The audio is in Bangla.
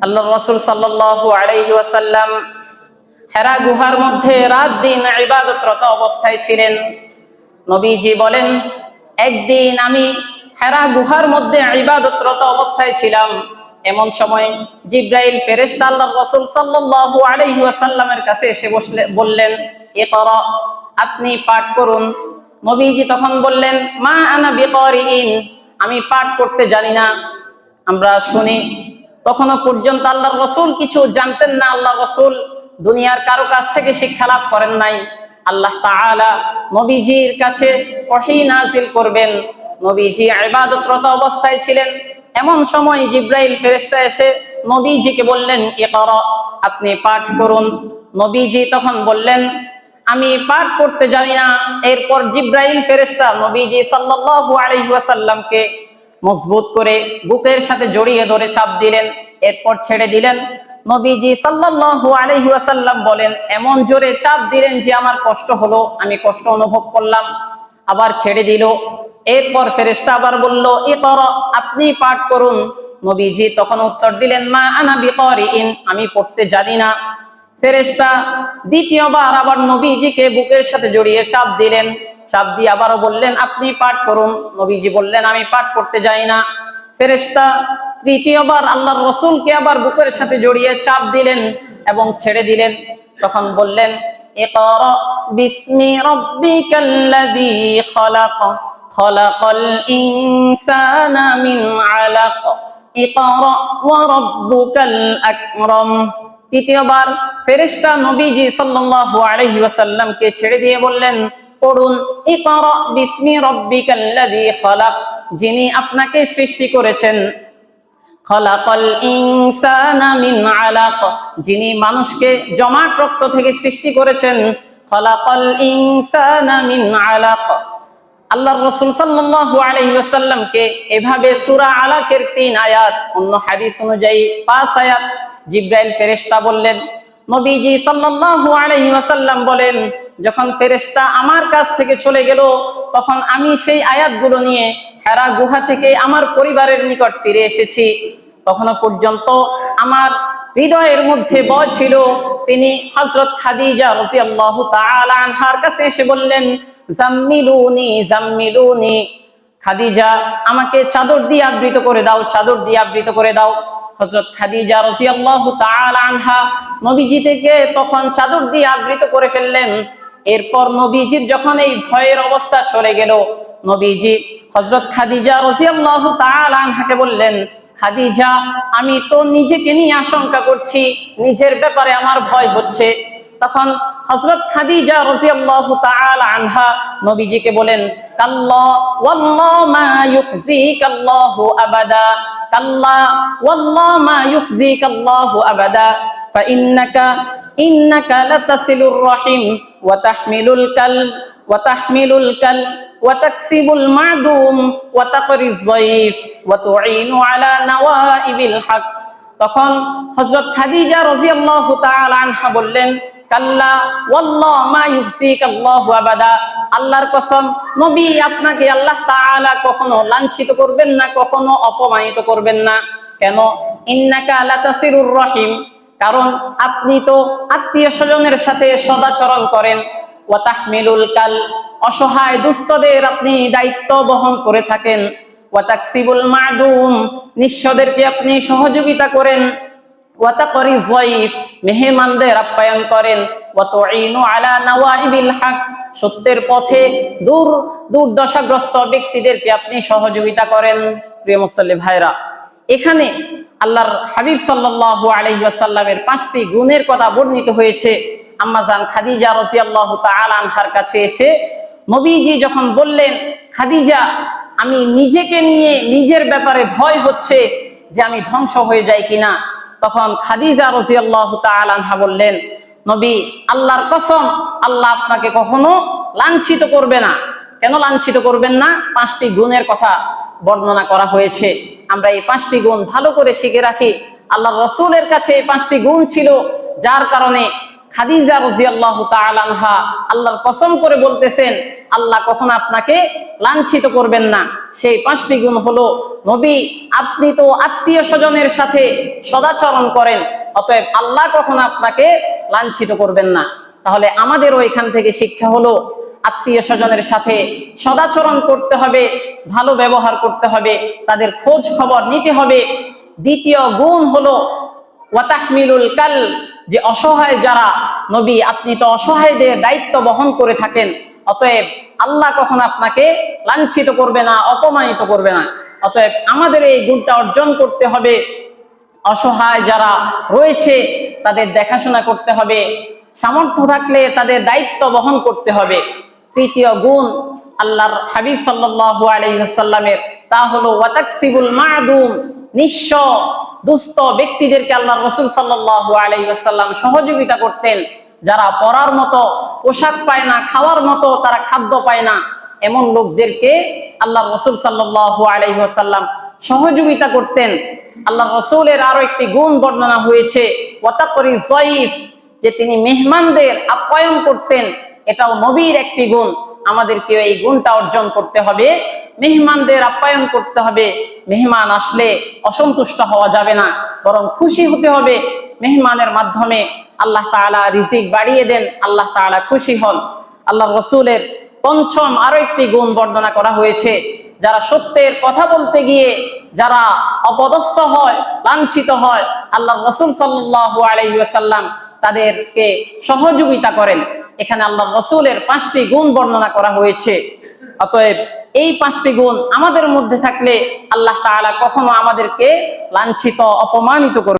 আল্লাহ রাসূল সাল্লাল্লাহু আলাইহি ওয়াসাল্লাম হেরা গুহার মধ্যে রাত দিন ইবাদতরত অবস্থায় ছিলেন। নবীজি বলেন, একদিন আমি হেরা গুহার মধ্যে ইবাদতরত অবস্থায় ছিলাম। এমন সময় জিবরাইল ফেরেশতা আল্লাহ রাসূল সাল্লাল্লাহু আলাইহি ওয়াসাল্লামের কাছে এসে বললেন, ইকরা, আপনি পাঠ করুন। নবীজি তখন বললেন, মা আনা বিকারিইন, আমি পাঠ করতে জানি না। আমরা শুনি তখনও পর্যন্ত আল্লাহর রাসূল কিছু জানতেন না। আল্লাহর রাসূল দুনিয়ার কারো কাছ থেকে শিক্ষা লাভ করেন নাই। আল্লাহ তাআলা নবীজির কাছে ওহী নাযিল করবেন। নবীজি ইবাদতরত অবস্থায় ছিলেন। এমন সময় জিবরাইল ফেরেশতা এসে নবীজিকে বললেন, ইকরা, আপনি পাঠ করুন। নবীজি তখন বললেন, আমি পাঠ করতে জানি না। এরপর জিবরাইল ফেরেশতা নবীজি সাল্লাল্লাহু আলাইহি ওয়াসাল্লামকে মজবুত করে বুকের সাথে জড়িয়ে ধরে চাপ দিলেন, এরপর ছেড়ে দিলেন। নবীজি সাল্লাল্লাহু আলাইহি ওয়াসাল্লাম বলেন, এমন জোরে চাপ দিলেন যে আমার কষ্ট হলো, আমি কষ্ট অনুভব করলাম। আবার ছেড়ে দিল। এরপর ফেরেশতা আবার বলল, ইকরা, আপনি পাঠ করুন। নবীজি তখন উত্তর দিলেন, মা আনা বিকারিইন, আমি পড়তে জানি না। ফেরেশতা দ্বিতীয়বার আবার নবীজিকে বুকের সাথে জড়িয়ে চাপ দিলেন। চাপ দিয়ে আবারও বললেন, আপনি পাঠ করুন। নবীজি বললেন, আমি পাঠ করতে জানি না। ফেরেশতা তৃতীয়বার আল্লাহর রাসূলকে আবার বুকের সাথে জড়িয়ে চাপ দিলেন এবং ছেড়ে দিলেন। তখন বললেন, ইকরা বিসমি রাব্বিকাল্লাযী খালাক, খালাকাল ইনসানা মিন আলাক, ইকরা ওয়া রাব্বুকাল আকরাম। তৃতীয়বার ফেরেশতা নবীজি সাল্লাল্লাহু আলাইহি ওয়াসাল্লামকে ছেড়ে দিয়ে বললেন, পড়ুন, ইকরা বিসমি রাব্বিকাল্লাযী খালাক, যিনি আপনাকে সৃষ্টি করেছেন। খালাকাল ইনসানা মিন আলাক, যিনি মানুষকে জমাট রক্ত থেকে সৃষ্টি করেছেন। খালাকাল ইনসানা মিন আলাক। আল্লাহর রাসূল সাল্লাল্লাহু আলাইহি ওয়াসাল্লামকে এভাবে সূরা আলাকের 3 আয়াত, অন্য হাদিস অনুযায়ী 5 আয়াত জিবরাইল ফেরেশতা বললেন। নবীজি সাল্লাল্লাহু আলাইহি ওয়াসাল্লাম বলেন, যখন ফেরেশতা আমার কাছ থেকে চলে গেল, তখন আমি সেই আয়াতগুলো নিয়ে হেরা গুহা থেকে আমার পরিবারের নিকট ফিরে এসেছি। তখনও পর্যন্ত আমার হৃদয়ের মধ্যে ভয় ছিল। তিনি হযরত খাদিজা রাদিয়াল্লাহু তাআলা আনহার কাছে এসে বললেন, জাম্মিলুনি জাম্মিলুনি, খাদিজা, আমাকে চাদর দিয়ে আবৃত করে দাও, চাদর দিয়ে আবৃত করে দাও। হযরত খাদিজা রাদিয়াল্লাহু তাআলা আনহা নবীজি থেকে তখন চাদর দিয়ে আবৃত করে ফেললেন। এরপর নবীজির যখন এই ভয়ের অবস্থা চলে গেল, নবীজি হযরত খাদিজা রাদিয়াল্লাহু তাআলা আনহাকে বললেন, খাদিজা, আমি তো নিজেকে নিয়ে আশঙ্কা করছি, নিজের ব্যাপারে আমার ভয় হচ্ছে। তখন হযরত খাদিজা রাদিয়াল্লাহু তাআলা আনহা নবীজিকে বলেন, কাল্লা ওয়াল্লাহি মা ইউখজিকাল্লাহু আবাদা, কাল্লা ওয়াল্লাহি মা ইউখজিকাল্লাহু আবাদা, ফাইন্নাকা লাতাসিলুর রাহিম ওয়া তাহমিলুল কাল ওয়া তাকসিবুল মা'দুম ওয়া তাকরিজ যায়ফ ওয়া তুঈনু আলা নাওয়াইবিল হক। তখন হযরত খাদিজা রাদিয়াল্লাহু তাআলা আনহা বললেন, কাল্লা ওয়াল্লাহি মা ইউখজিকাল্লাহু আবাদা, আল্লাহর কসম, নবী, আপনাকে আল্লাহ তাআলা কখনো লাঞ্ছিত করবেন না, কখনো অপমানিত করবেন না। কেন? ইন্নাকা লাতাসিরুর রহিম, কারণ আপনি তো আত্মীয় স্বজনের সাথে সদাচরণ করেন। ওয়া তাহমিলুল কাল, অসহায় দুস্থদের আপনি দায়িত্ব বহন করে থাকেন। ওয়া তাকসিবুল মা'দুম, নিঃস্বদেরকে আপনি সহযোগিতা করেন। ওয়া তাকরিজ যায়ফ, মেহমানদের আপ্যায়ন করেন। ওয়া তুঈনু আলা নাওয়াইবিল হক, সত্যের পথে দুর্দশাগ্রস্ত ব্যক্তিদেরকে আপনি সহযোগিতা করেন। প্রিয় মুসল্লি ভাইরা, এখানে আল্লাহর হাবিব সাল্লাল্লাহু আলাইহি ওয়াসাল্লামের 5টি গুণের কথা বর্ণিত হয়েছে। আম্মা জান খাদিজা রাদিয়াল্লাহু তাআলা আনহার কাছে এসে নবীজি যখন বললেন, খাদিজা, আমি নিজেকে নিয়ে নিজের ব্যাপারে ভয় হচ্ছে যে আমি ধ্বংস হয়ে যাই কিনা, তখন খাদিজা রাদিয়াল্লাহু তাআলা আনহা বললেন, নবী, আল্লাহর কসম, আল্লাহ আপনাকে কখনো লাঞ্ছিত করবে না। কেন লাঞ্ছিত করবেন না? 5টি গুণের কথা বর্ণনা করা হয়েছে। আমরা এই 5টি গুণ ভালো করে শিখে রাখি। আল্লাহর রাসূলের কাছে এই 5টি গুণ ছিল, যার কারণে খাদিজা রাদিয়াল্লাহু তাআলা আনহা আল্লাহর কসম করে বলতেছেন আল্লাহ কখনো আপনাকে লাঞ্ছিত করবেন না। সেই 5টি গুণ হলো, নবী আপনি তো আত্মীয় স্বজনের সাথে সদাচরণ করেন, অতএব আল্লাহ কখনো আপনাকে লাঞ্ছিত করবেন না। তাহলে আমাদেরও এখান থেকে শিক্ষা হলো, আত্মীয় স্বজনের সাথে সদাচরণ করতে হবে, ভালো ব্যবহার করতে হবে, তাদের খোঁজ খবর নিতে হবে। দ্বিতীয় গুণ হলো ওয়াতাহমিলুল কাল, যে অসহায় যারা, নবী আপনি তো অসহায়দের দায়িত্ব বহন করে থাকেন, অতএব আল্লাহ কখনো আপনাকে লাঞ্ছিত করবে না, অপমানিত করবে না। অতএব আমাদের এই গুণটা অর্জন করতে হবে। অসহায় যারা রয়েছে তাদের দেখাশোনা করতে হবে, সামর্থ্য থাকলে তাদের দায়িত্ব বহন করতে হবে। তৃতীয় গুণ আল্লাহর হাবিব সাল্লাল্লাহু আলাইহি ওয়াসাল্লামের, তা হলো ওয়াতাকসিবুল মা'দুম, নিঃস্ব দুস্থ ব্যক্তিদেরকে আল্লাহর রাসূল সাল্লাল্লাহু আলাইহি ওয়াসাল্লাম সহযোগিতা করতেন। যারা পরার মতো পোশাক পায় না, খাওয়ার মতো তারা খাদ্য পায় না, এমন লোকদেরকে আল্লাহর রাসূল সাল্লাল্লাহু আলাইহি ওয়াসাল্লাম সহযোগিতা করতেন। আল্লাহর রাসূলের আরো একটি গুণ বর্ণনা হয়েছে, ওয়াতাকরি যায়িফ, যে তিনি মেহমানদের আপ্যায়ন করতেন। এটাও নবীর একটি গুণ। আমাদেরকে এই গুণটা অর্জন করতে হবে, মেহমানদের আপ্যায়ন করতে হবে। মেহমান আসলে অসন্তুষ্ট হওয়া যাবে না, বরং খুশি হতে হবে। মেহমানের মাধ্যমে আল্লাহ তাআলা রিজিক বাড়িয়ে দেন, আল্লাহ তাআলা খুশি হন। আল্লাহর রাসূলের পঞ্চম আরো একটি গুণ বর্ণনা করা হয়েছে, যারা সত্যের কথা বলতে গিয়ে যারা অপদস্থ হয়, লাঞ্ছিত হয়, আল্লাহর রাসূল সাল্লাল্লাহু আলাইহি ওয়াসাল্লাম তাদেরকে সহযোগিতা করেন। এখানে আল্লাহর রাসূলের 5টি গুণ বর্ণনা করা হয়েছে। অতএব এই 5টি গুণ আমাদের মধ্যে থাকলে আল্লাহ তাআলা কখনো আমাদেরকে লাঞ্ছিত, অপমানিত করবেন